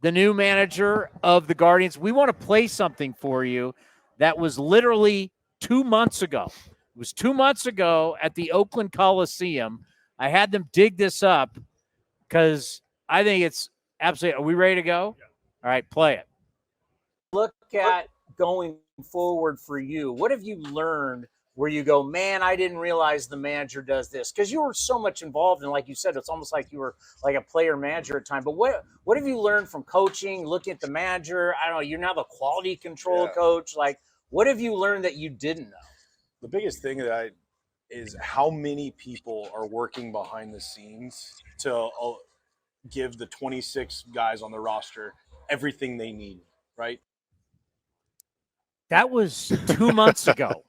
the new manager of the Guardians. We want to play something for you that was literally 2 months ago. It was 2 months ago at the Oakland Coliseum. I had them dig this up because I think it's absolutely. Are we ready to go? All right, play it. Look at going forward for you. What have you learned where you go, man, I didn't realize the manager does this? Because you were so much involved, and like you said, it's almost like you were like a player manager at time. But what have you learned from coaching, looking at the manager? I don't know, you're now the quality control coach. Like, what have you learned that you didn't know? The biggest thing that is how many people are working behind the scenes to give the 26 guys on the roster everything they need, right? That was 2 months ago.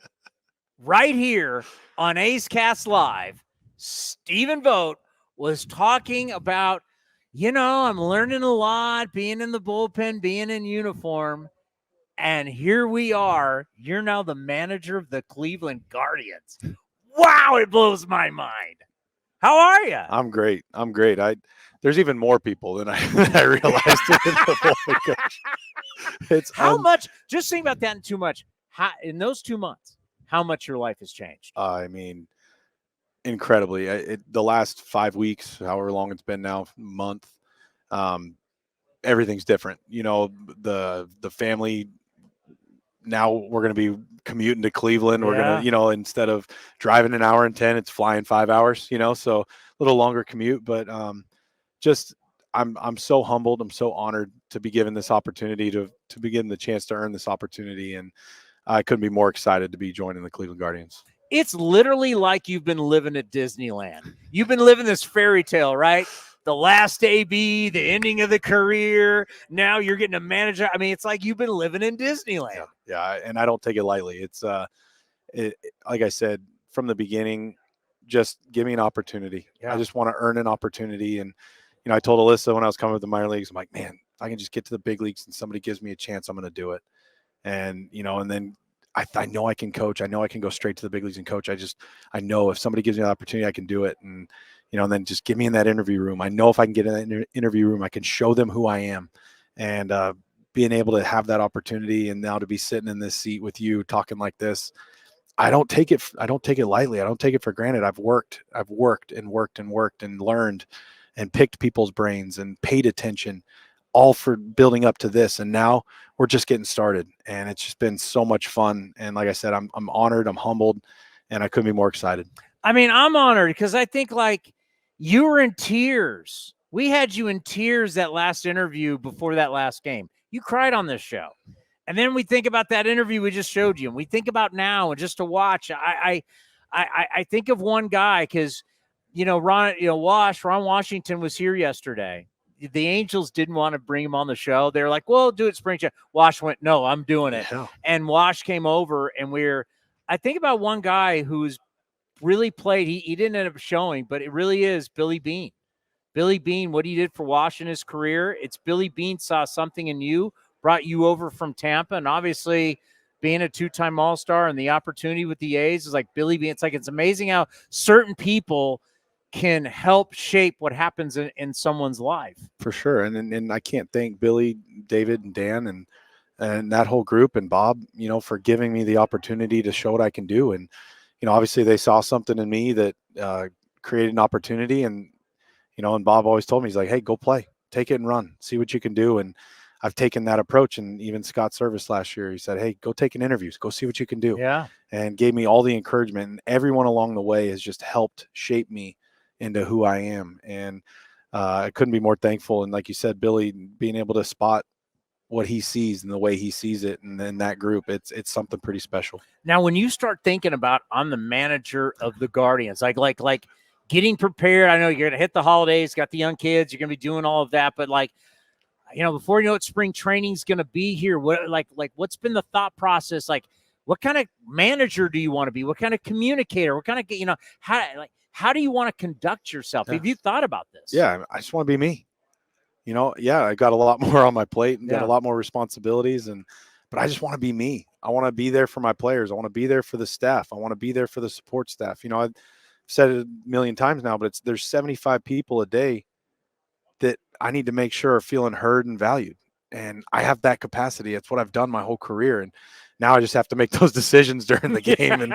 Right here on A's Cast Live, Stephen Vogt was talking about, I'm learning a lot, being in the bullpen, being in uniform. And here we are. You're now the manager of the Cleveland Guardians. Wow, it blows my mind. How are you? I'm great. There's even more people than I realized. It's how much? Just think about that in 2 months. In those 2 months, how much your life has changed? I mean, incredibly. The last 5 weeks, however long it's been now, month, everything's different. The family. Now we're going to be commuting to Cleveland. We're going to, instead of driving an hour and 10, it's flying 5 hours. So a little longer commute, but I'm so humbled. I'm so honored to be given this opportunity to be given the chance to earn this opportunity. And I couldn't be more excited to be joining the Cleveland Guardians. It's literally like you've been living at Disneyland. You've been living this fairy tale, right? The last AB, the ending of the career. Now you're getting a manager. I mean, it's like you've been living in Disneyland. Yeah, and I don't take it lightly. It's like I said from the beginning, just give me an opportunity. Yeah. I just want to earn an opportunity. And I told Alyssa when I was coming to the minor leagues, I'm like, man, if I can just get to the big leagues and somebody gives me a chance, I'm going to do it. And and then I know I can coach. I know I can go straight to the big leagues and coach. I know if somebody gives me an opportunity, I can do it. And and then just get me in that interview room. I know if I can get in that interview room, I can show them who I am. And being able to have that opportunity and now to be sitting in this seat with you talking like this, I don't take it lightly. I don't take it for granted. I've worked and learned and picked people's brains and paid attention, all for building up to this. And now we're just getting started, and it's just been so much fun. And like I said, I'm honored, I'm humbled, and I couldn't be more excited. I mean, I'm honored because I think you were in tears. We had you in tears that last interview before that last game. You cried on this show. And then we think about that interview we just showed you, and we think about now and just to watch. I think of one guy because, Ron Washington was here yesterday. The Angels didn't want to bring him on the show. They're like, well, do it spring. Wash went, no, I'm doing it. Yeah. And Wash came over, and I think about one guy who's really played. He didn't end up showing, but it really is Billy Beane. Billy Beane, what he did for Wash in his career, it's Billy Beane saw something in you, brought you over from Tampa, and obviously being a two-time All-Star and the opportunity with the A's is like Billy Beane. It's amazing how certain people can help shape what happens in someone's life. For sure. And I can't thank Billy, David, and Dan and that whole group and Bob, for giving me the opportunity to show what I can do. And, obviously they saw something in me that created an opportunity. And, and Bob always told me, he's like, hey, go play, take it and run, see what you can do. And I've taken that approach. And even Scott Service last year, he said, hey, go take an interviews, go see what you can do. Yeah. And gave me all the encouragement, and everyone along the way has just helped shape me into who I am. And I couldn't be more thankful. And like you said, Billy, being able to spot what he sees and the way he sees it, and then that group, it's something pretty special. Now, when you start thinking about I'm the manager of the Guardians, like getting prepared, I know you're going to hit the holidays, got the young kids, you're going to be doing all of that, but before you know it, spring training is going to be here. What's been the thought process? What kind of manager do you want to be? What kind of communicator? What kind of, how do you want to conduct yourself? Yeah. Have you thought about this? Yeah, I just want to be me. I got a lot more on my plate and got a lot more responsibilities, but I just want to be me. I want to be there for my players. I want to be there for the staff. I want to be there for the support staff. I've said it a million times now, but there's 75 people a day that I need to make sure are feeling heard and valued. And I have that capacity. It's what I've done my whole career. And now I just have to make those decisions during the game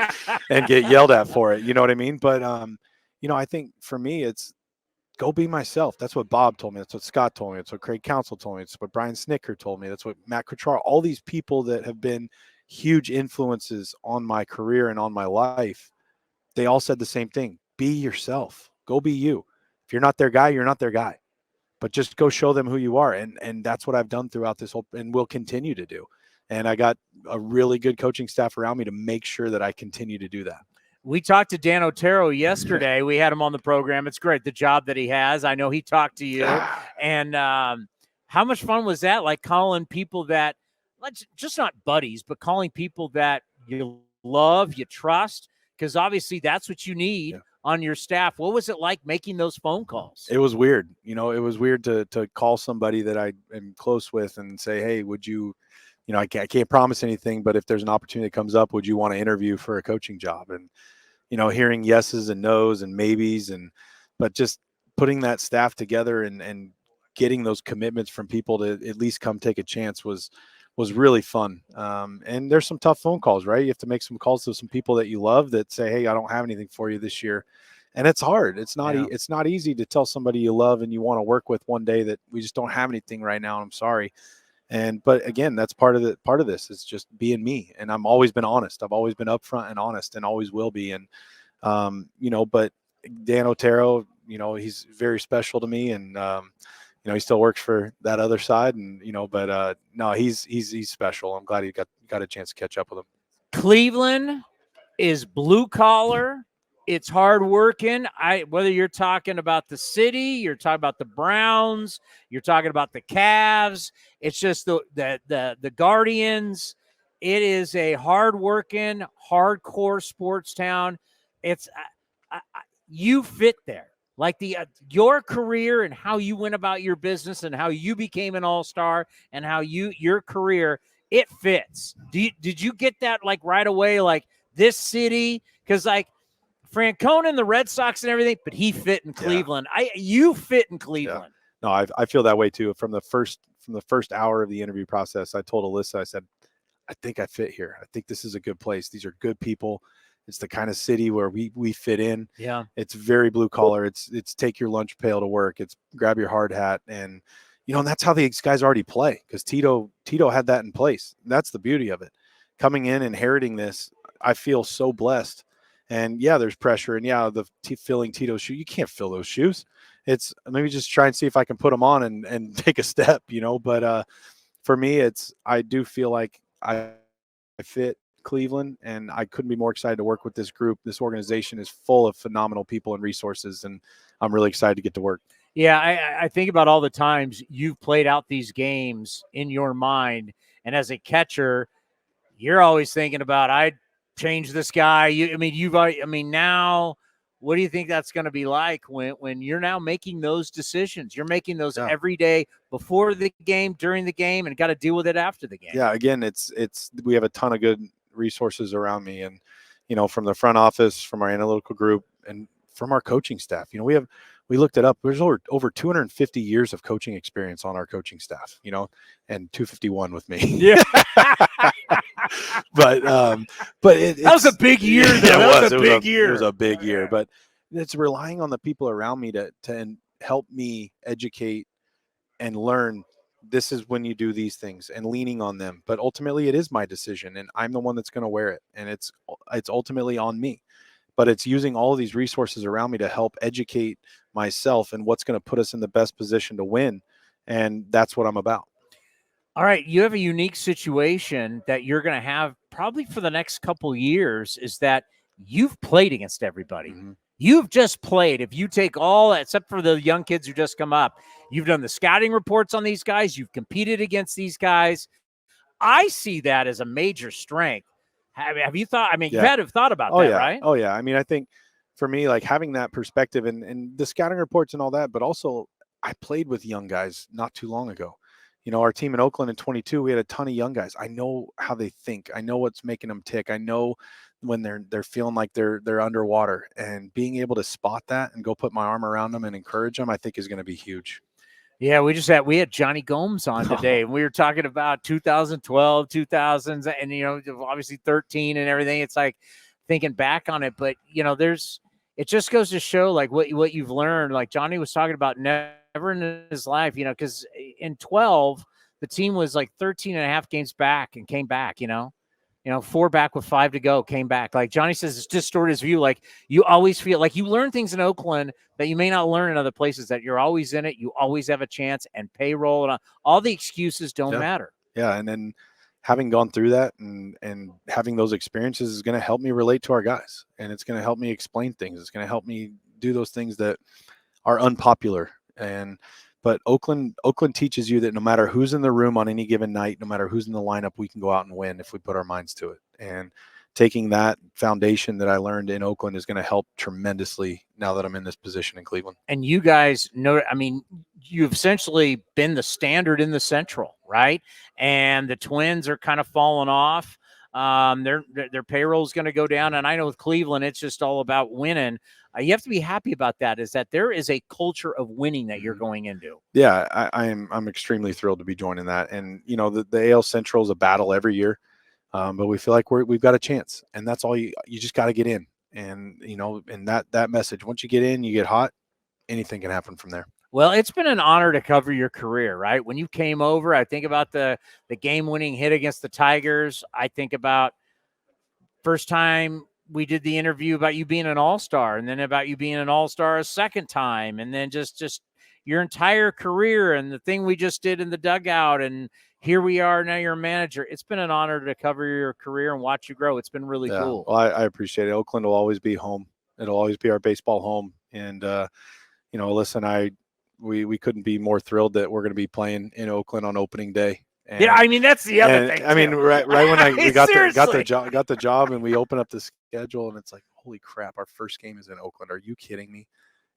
and get yelled at for it. You know what I mean? But, I think for me, it's go be myself. That's what Bob told me. That's what Scott told me. That's what Craig Counsell told me. It's what Brian Snicker told me. That's what Matt Kuchar, all these people that have been huge influences on my career and on my life, they all said the same thing. Be yourself. Go be you. If you're not their guy, you're not their guy. But just go show them who you are. And that's what I've done throughout this whole and will continue to do. And I got a really good coaching staff around me to make sure that I continue to do that. We talked to Dan Otero yesterday. We had him on the program. It's great, the job that he has. I know he talked to you. And how much fun was that? Like calling people that, just not buddies, but calling people that you love, you trust, because obviously that's what you need on your staff. What was it like making those phone calls? It was weird. It was weird to call somebody that I am close with and say, hey, would you, I can't promise anything, but if there's an opportunity that comes up, would you want to interview for a coaching job? And, hearing yeses and nos and maybes, but just putting that staff together and getting those commitments from people to at least come take a chance was really fun. And there's some tough phone calls, right? You have to make some calls to some people that you love that say, hey, I don't have anything for you this year. And it's hard. It's not easy to tell somebody you love and you want to work with one day that we just don't have anything right now. I'm sorry. But again, that's part of this is just being me. And I've always been honest. I've always been upfront and honest and always will be. And, but Dan Otero, he's very special to me. And, he still works for that other side and, but no, he's special. I'm glad he got a chance to catch up with him. Cleveland is blue collar. It's hard working. Whether you're talking about the city, you're talking about the Browns, you're talking about the Cavs. It's just the Guardians. It is a hard working, hardcore sports town. It's you fit there. Like your career and how you went about your business and how you became an all-star and how your career, it fits. Did you get that like right away? Like this city, because like Francona and the Red Sox and everything, but he fit in Cleveland. You fit in Cleveland. Yeah. No, I feel that way too. From the first hour of the interview process, I told Alyssa, I said, I think I fit here. I think this is a good place. These are good people. It's the kind of city where we fit in. Yeah. It's very blue collar. It's take your lunch pail to work. It's grab your hard hat. And, and that's how these guys already play because Tito had that in place. That's the beauty of it. Coming in, inheriting this, I feel so blessed. And there's pressure. And filling Tito's shoe, you can't fill those shoes. It's maybe just try and see if I can put them on and take a step, But for me, I do feel like I fit Cleveland, and I couldn't be more excited to work with this group. This organization is full of phenomenal people and resources, and I'm really excited to get to work. Yeah, I think about all the times you've played out these games in your mind, and as a catcher, you're always thinking about I'd change this guy. Now, what do you think that's going to be like when you're now making those decisions? You're making those every day before the game, during the game, and got to deal with it after the game. Yeah, again, it's we have a ton of good resources around me, and from the front office, from our analytical group, and from our coaching staff. We looked it up. There's over 250 years of coaching experience on our coaching staff. And 251 with me. Yeah. but that was a big year. Though. It was a big year. But it's relying on the people around me to help me educate and learn. This is when you do these things and leaning on them. But ultimately, it is my decision, and I'm the one that's going to wear it, and it's ultimately on me. But it's using all of these resources around me to help educate myself and what's going to put us in the best position to win, and that's what I'm about. All right, you have a unique situation that you're going to have probably for the next couple years. Is that you've played against everybody. Mm-hmm. You've just played. If you take all, except for the young kids who just come up, you've done the scouting reports on these guys. You've competed against these guys. I see that as a major strength. Have you thought? You had to have thought about that, right? Oh, yeah. I think for me, like having that perspective and the scouting reports and all that, but also I played with young guys not too long ago. Our team in Oakland in 22, we had a ton of young guys. I know how they think. I know what's making them tick. I know when they're feeling like they're underwater, and being able to spot that and go put my arm around them and encourage them, I think is going to be huge. Yeah, we had Johnny Gomes on today, and we were talking about 2012, 2000s, and obviously 13 and everything. It's like thinking back on it, but it just goes to show like what you've learned. Like Johnny was talking about, never in his life, because in 12 the team was like 13 and a half games back and came back. 4 back with 5 to go, came back. Like Johnny says, it's distorted his view. Like you always feel like you learn things in Oakland that you may not learn in other places, that you're always in it. You always have a chance, and payroll and all the excuses don't matter. Yeah. And then having gone through that and having those experiences is going to help me relate to our guys, and it's going to help me explain things. It's going to help me do those things that are unpopular. But Oakland teaches you that no matter who's in the room on any given night, no matter who's in the lineup, we can go out and win if we put our minds to it. And taking that foundation that I learned in Oakland is going to help tremendously now that I'm in this position in Cleveland. And you guys know, you've essentially been the standard in the Central, right? And the Twins are kind of falling off. Their payroll is going to go down. And I know with Cleveland, it's just all about winning. You have to be happy about that, is that there is a culture of winning that you're going into. Yeah, I'm extremely thrilled to be joining that. And, the AL Central is a battle every year, but we feel like we've got a chance, and that's all you just got to get in. And, and that message, once you get in, you get hot, anything can happen from there. Well, it's been an honor to cover your career, right? When you came over, I think about the game-winning hit against the Tigers. I think about first time we did the interview about you being an all-star, and then about you being an all-star a second time, and then just your entire career and the thing we just did in the dugout, and here we are now. You're a manager. It's been an honor to cover your career and watch you grow. It's been really cool. Well, I appreciate it. Oakland will always be home. It'll always be our baseball home. And Alyssa and I, we couldn't be more thrilled that we're going to be playing in Oakland on opening day. And, that's the other thing. Right when we got the job and we open up the schedule, and it's like, holy crap, our first game is in Oakland. Are you kidding me?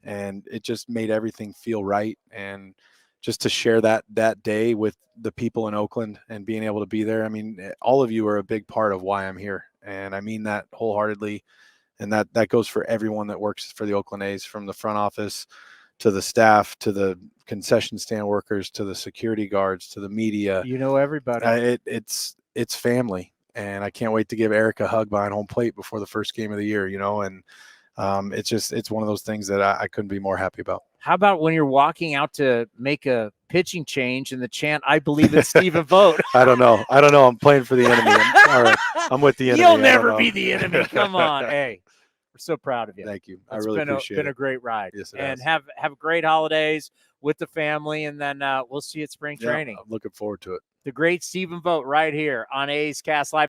And it just made everything feel right. And just to share that day with the people in Oakland and being able to be there. All of you are a big part of why I'm here. And I mean that wholeheartedly. And that goes for everyone that works for the Oakland A's, from the front office to the staff, to the concession stand workers, to the security guards, to the media. Everybody. It's family. And I can't wait to give Eric a hug behind home plate before the first game of the year, and it's one of those things that I couldn't be more happy about. How about when you're walking out to make a pitching change and the chant, "I believe it's Stephen Vogt"? I don't know. I'm playing for the enemy. All right. I'm with the enemy. You'll never be the enemy. Come on. Hey, we're so proud of you. Thank you. I really appreciate it. It's been a great ride. Yes, it and has. have great holidays with the family, and then we'll see you at spring training. I'm looking forward to it. The great Stephen Vogt right here on A's Cast Live.